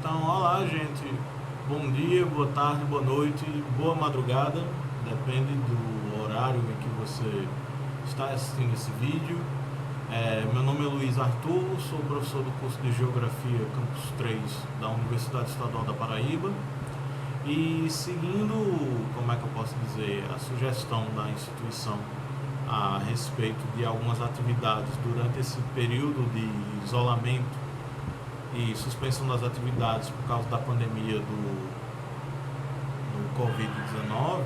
Então, olá, gente. Bom dia, boa tarde, boa noite, boa madrugada. Depende do horário em que você está assistindo esse vídeo. Meu nome é Luiz Arthur, sou professor do curso de Geografia Campus 3 da Universidade Estadual da Paraíba. E seguindo, como é que eu posso dizer, a sugestão da instituição a respeito de algumas atividades durante esse período de isolamento e suspensão das atividades por causa da pandemia do Covid-19,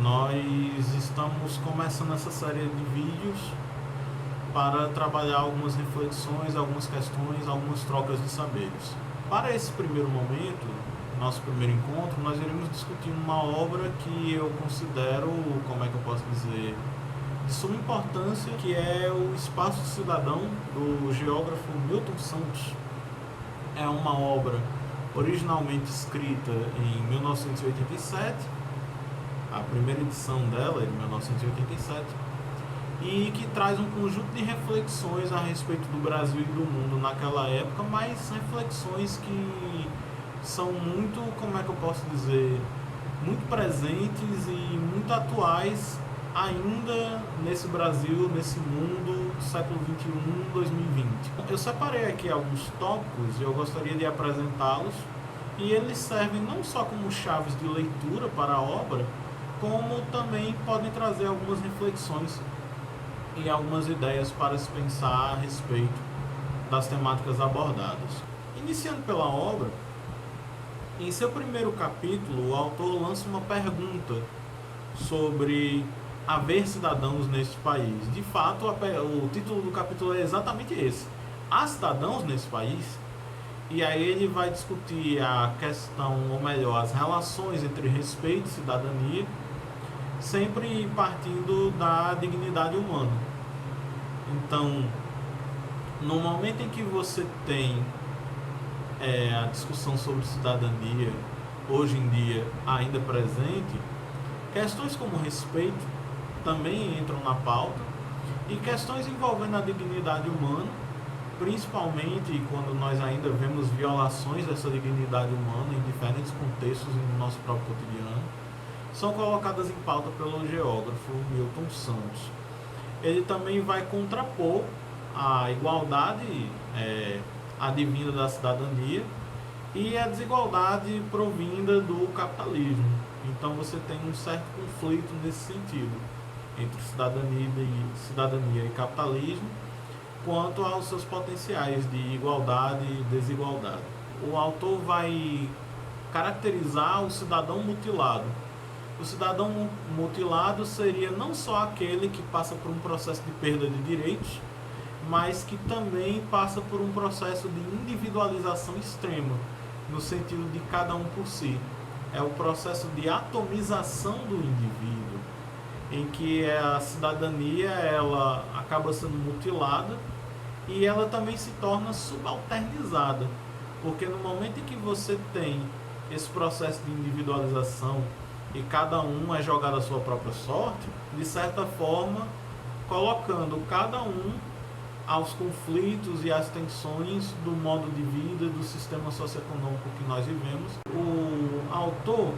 nós estamos começando essa série de vídeos para trabalhar algumas reflexões, algumas questões, algumas trocas de saberes. Para esse primeiro momento, nosso primeiro encontro, nós iremos discutir uma obra que eu considero, como é que eu posso dizer, de suma importância, que é o Espaço Cidadão, do geógrafo Milton Santos. É uma obra originalmente escrita em 1987, a primeira edição dela é de 1987, e que traz um conjunto de reflexões a respeito do Brasil e do mundo naquela época, mas reflexões que são muito, como é que eu posso dizer, muito presentes e muito atuais ainda nesse Brasil, nesse mundo do século XXI, 2020. Eu separei aqui alguns tópicos e eu gostaria de apresentá-los, e eles servem não só como chaves de leitura para a obra, como também podem trazer algumas reflexões e algumas ideias para se pensar a respeito das temáticas abordadas. Iniciando pela obra, em seu primeiro capítulo, o autor lança uma pergunta sobre haver cidadãos neste país. De fato, o título do capítulo é exatamente esse: há cidadãos nesse país? E aí ele vai discutir a questão, ou melhor, as relações entre respeito e cidadania, sempre partindo da dignidade humana. Então, no momento em que você tem a discussão sobre cidadania, hoje em dia ainda presente, questões como respeito também entram na pauta, e questões envolvendo a dignidade humana, principalmente quando nós ainda vemos violações dessa dignidade humana em diferentes contextos e no nosso próprio cotidiano, são colocadas em pauta pelo geógrafo Milton Santos. Ele também vai contrapor a igualdade advinda da cidadania e a desigualdade provinda do capitalismo. Então você tem um certo conflito nesse sentido entre cidadania e capitalismo, quanto aos seus potenciais de igualdade e desigualdade. O autor vai caracterizar o cidadão mutilado. O cidadão mutilado seria não só aquele que passa por um processo de perda de direitos, mas que também passa por um processo de individualização extrema, no sentido de cada um por si. É o processo de atomização do indivíduo, em que a cidadania ela acaba sendo mutilada e ela também se torna subalternizada, porque no momento em que você tem esse processo de individualização e cada um é jogado à sua própria sorte, de certa forma, colocando cada um aos conflitos e às tensões do modo de vida, do sistema socioeconômico que nós vivemos. O autor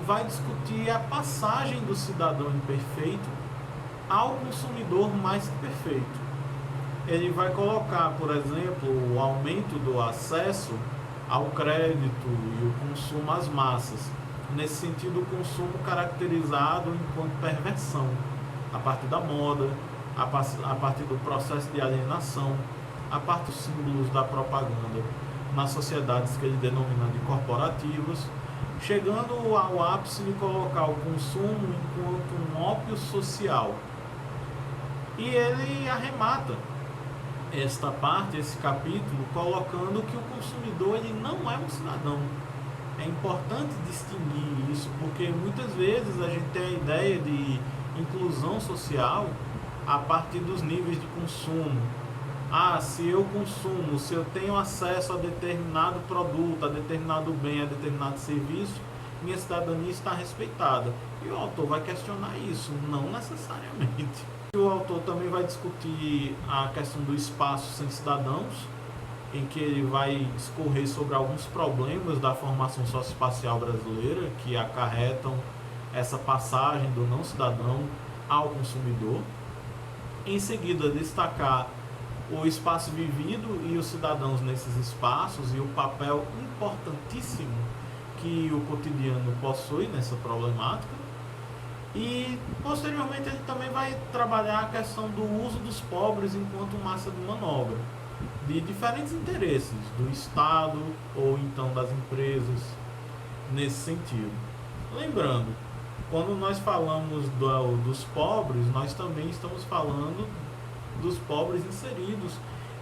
vai discutir a passagem do cidadão imperfeito ao consumidor mais que perfeito. Ele vai colocar, por exemplo, o aumento do acesso ao crédito e o consumo às massas. Nesse sentido, o consumo caracterizado enquanto perversão, a partir da moda, a partir do processo de alienação, a partir dos símbolos da propaganda nas sociedades que ele denomina de corporativas, chegando ao ápice de colocar o consumo enquanto um ópio social. E ele arremata esta parte, esse capítulo, colocando que o consumidor ele não é um cidadão. É importante distinguir isso, porque muitas vezes a gente tem a ideia de inclusão social a partir dos níveis de consumo. Se eu consumo, se eu tenho acesso a determinado produto, a determinado bem, a determinado serviço, minha cidadania está respeitada. E o autor vai questionar isso, não necessariamente. O autor também vai discutir a questão do espaço sem cidadãos, em que ele vai discorrer sobre alguns problemas da formação socioespacial brasileira que acarretam essa passagem do não cidadão ao consumidor. Em seguida, destacar o espaço vivido e os cidadãos nesses espaços e o papel importantíssimo que o cotidiano possui nessa problemática. E, posteriormente, ele também vai trabalhar a questão do uso dos pobres enquanto massa de manobra, de diferentes interesses, do Estado ou então das empresas, nesse sentido. Lembrando, quando nós falamos dos pobres, nós também estamos falando dos pobres inseridos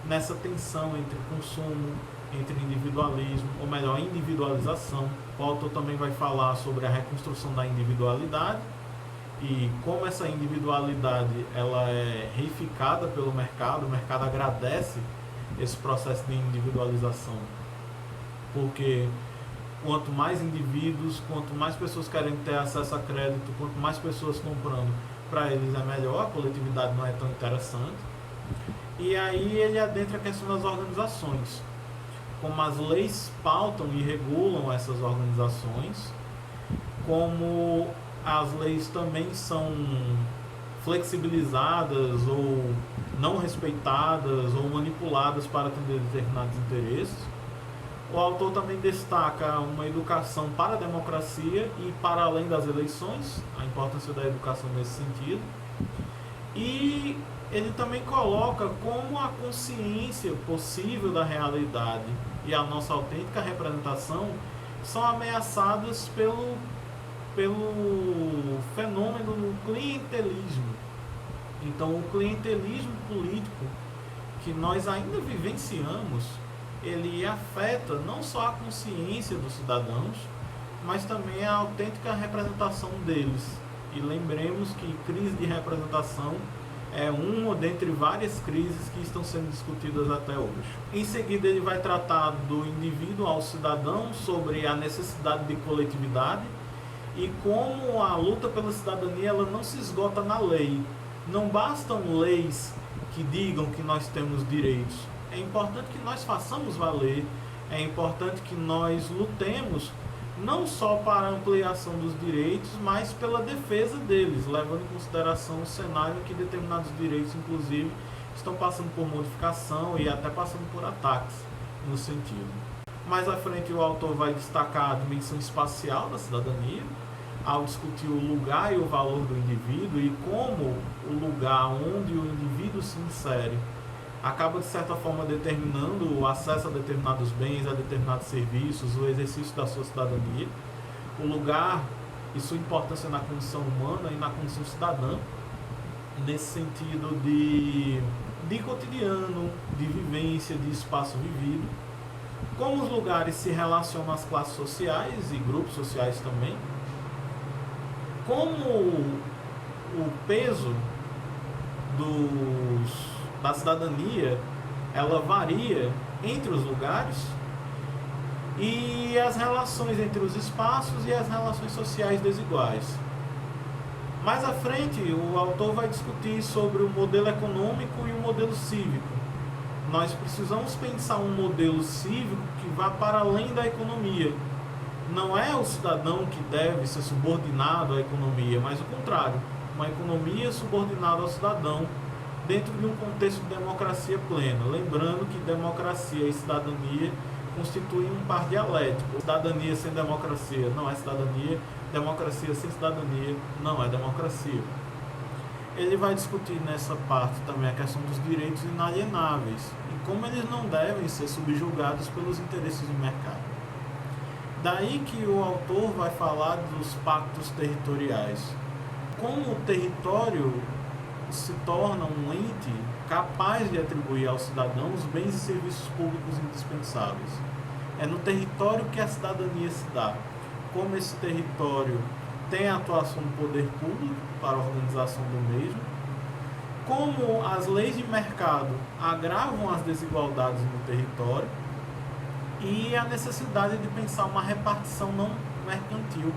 nessa tensão entre consumo, entre individualismo, ou melhor, individualização. O autor também vai falar sobre a reconstrução da individualidade e como essa individualidade ela é reificada pelo mercado. O mercado agradece esse processo de individualização, porque quanto mais indivíduos, quanto mais pessoas querem ter acesso a crédito, quanto mais pessoas comprando, para eles é melhor, a coletividade não é tão interessante. E aí ele adentra a questão das organizações, como as leis pautam e regulam essas organizações, como as leis também são flexibilizadas ou não respeitadas ou manipuladas para atender determinados interesses. O autor também destaca uma educação para a democracia e para além das eleições, a importância da educação nesse sentido. E ele também coloca como a consciência possível da realidade e a nossa autêntica representação são ameaçadas pelo fenômeno do clientelismo. Então, o clientelismo político que nós ainda vivenciamos, ele afeta não só a consciência dos cidadãos, mas também a autêntica representação deles. E lembremos que crise de representação é uma dentre várias crises que estão sendo discutidas até hoje. Em seguida, ele vai tratar do indivíduo ao cidadão, sobre a necessidade de coletividade e como a luta pela cidadania ela não se esgota na lei. Não bastam leis que digam que nós temos direitos. É importante que nós façamos valer, é importante que nós lutemos não só para a ampliação dos direitos, mas pela defesa deles, levando em consideração o cenário em que determinados direitos, inclusive, estão passando por modificação e até passando por ataques no sentido. Mais à frente, o autor vai destacar a dimensão espacial da cidadania, ao discutir o lugar e o valor do indivíduo e como o lugar onde o indivíduo se insere acaba, de certa forma, determinando o acesso a determinados bens, a determinados serviços, o exercício da sua cidadania, o lugar e sua importância na condição humana e na condição cidadã, nesse sentido de cotidiano, de vivência, de espaço vivido, como os lugares se relacionam às classes sociais e grupos sociais também, como o peso da cidadania ela varia entre os lugares e as relações entre os espaços e as relações sociais desiguais. Mais à frente, o autor vai discutir sobre o modelo econômico e o modelo cívico. Nós precisamos pensar um modelo cívico que vá para além da economia. Não é o cidadão que deve ser subordinado à economia, mas o contrário, uma economia subordinada ao cidadão dentro de um contexto de democracia plena. Lembrando que democracia e cidadania constituem um par dialético. Cidadania sem democracia não é cidadania, democracia sem cidadania não é democracia. Ele vai discutir nessa parte também a questão dos direitos inalienáveis e como eles não devem ser subjugados pelos interesses de mercado. Daí que o autor vai falar dos pactos territoriais. Como o território se torna um ente capaz de atribuir aos cidadãos bens e serviços públicos indispensáveis. É no território que a cidadania se dá. Como esse território tem a atuação do poder público para a organização do mesmo, como as leis de mercado agravam as desigualdades no território e a necessidade de pensar uma repartição não mercantil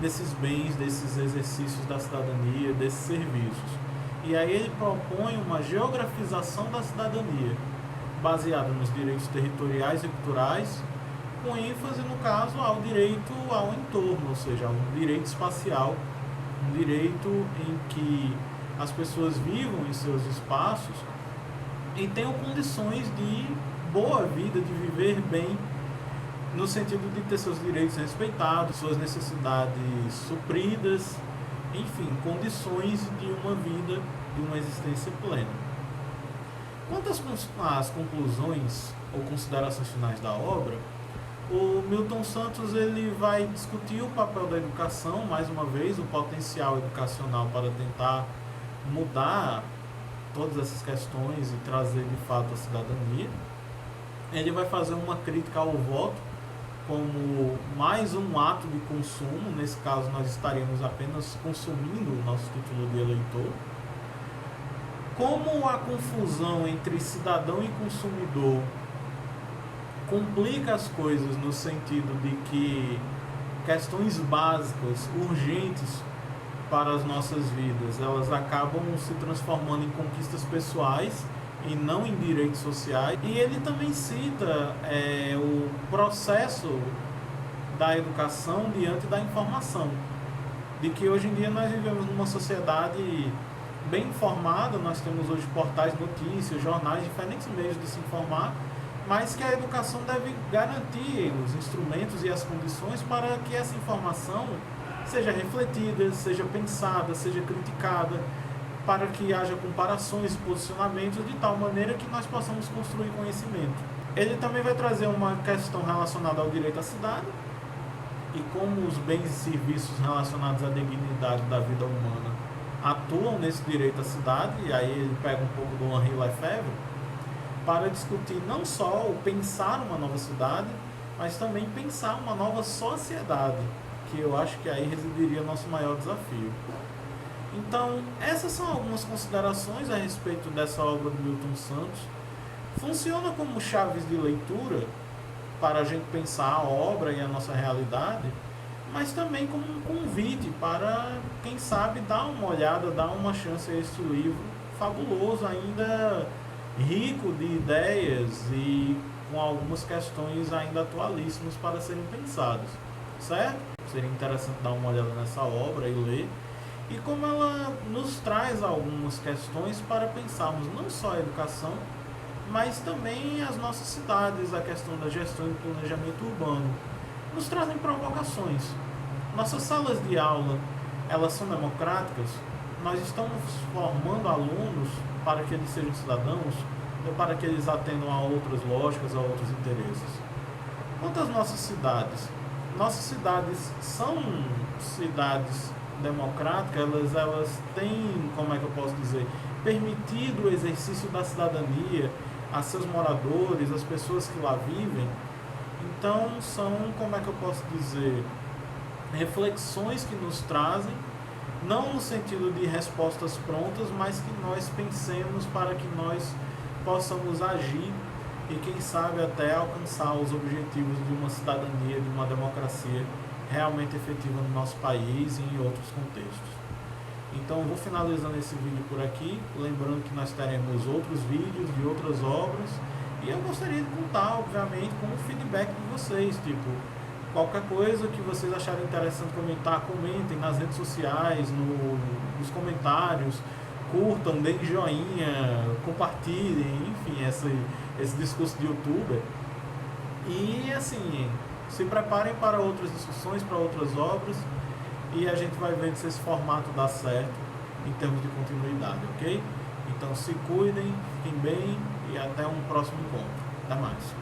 desses bens, desses exercícios da cidadania, desses serviços. E aí ele propõe uma geografização da cidadania, baseada nos direitos territoriais e culturais, com ênfase, no caso, ao direito ao entorno, ou seja, um direito espacial, um direito em que as pessoas vivam em seus espaços e tenham condições de boa vida, de viver bem, no sentido de ter seus direitos respeitados, suas necessidades supridas, enfim, condições de uma vida, de uma existência plena. Quanto às conclusões ou considerações finais da obra, o Milton Santos ele vai discutir o papel da educação, mais uma vez, o potencial educacional para tentar mudar todas essas questões e trazer de fato a cidadania. Ele vai fazer uma crítica ao voto como mais um ato de consumo, nesse caso nós estaríamos apenas consumindo o nosso título de eleitor. Como a confusão entre cidadão e consumidor complica as coisas no sentido de que questões básicas, urgentes para as nossas vidas, elas acabam se transformando em conquistas pessoais e não em direitos sociais. E ele também cita o processo da educação diante da informação, de que hoje em dia nós vivemos numa sociedade bem informada, nós temos hoje portais de notícias, jornais, diferentes meios de se informar, mas que a educação deve garantir os instrumentos e as condições para que essa informação seja refletida, seja pensada, seja criticada, para que haja comparações e posicionamentos de tal maneira que nós possamos construir conhecimento. Ele também vai trazer uma questão relacionada ao direito à cidade e como os bens e serviços relacionados à dignidade da vida humana atuam nesse direito à cidade, e aí ele pega um pouco do Henri Lefebvre, para discutir não só o pensar uma nova cidade, mas também pensar uma nova sociedade, que eu acho que aí residiria o nosso maior desafio. Então, essas são algumas considerações a respeito dessa obra do Milton Santos. Funciona como chaves de leitura para a gente pensar a obra e a nossa realidade, mas também como um convite para, quem sabe, dar uma olhada, dar uma chance a este livro fabuloso, ainda rico de ideias e com algumas questões ainda atualíssimas para serem pensadas, certo? Seria interessante dar uma olhada nessa obra e ler, e como ela nos traz algumas questões para pensarmos não só a educação, mas também as nossas cidades, a questão da gestão e planejamento urbano. Nos trazem provocações. Nossas salas de aula, elas são democráticas? Nós estamos formando alunos para que eles sejam cidadãos ou para que eles atendam a outras lógicas, a outros interesses? Quanto às nossas cidades são cidades democráticas, elas têm, como é que eu posso dizer, permitido o exercício da cidadania a seus moradores, as pessoas que lá vivem. Então são, como é que eu posso dizer, reflexões que nos trazem, não no sentido de respostas prontas, mas que nós pensemos para que nós possamos agir e quem sabe até alcançar os objetivos de uma cidadania, de uma democracia realmente efetiva no nosso país e em outros contextos. Então vou finalizando esse vídeo por aqui, lembrando que nós teremos outros vídeos de outras obras, e eu gostaria de contar, obviamente, com o feedback de vocês, tipo, qualquer coisa que vocês acharem interessante comentar, comentem nas redes sociais, nos comentários, curtam, deem joinha, compartilhem, enfim, esse discurso de youtuber. E assim, se preparem para outras discussões, para outras obras, e a gente vai vendo se esse formato dá certo em termos de continuidade, ok? Então se cuidem, fiquem bem e até um próximo encontro. Até mais.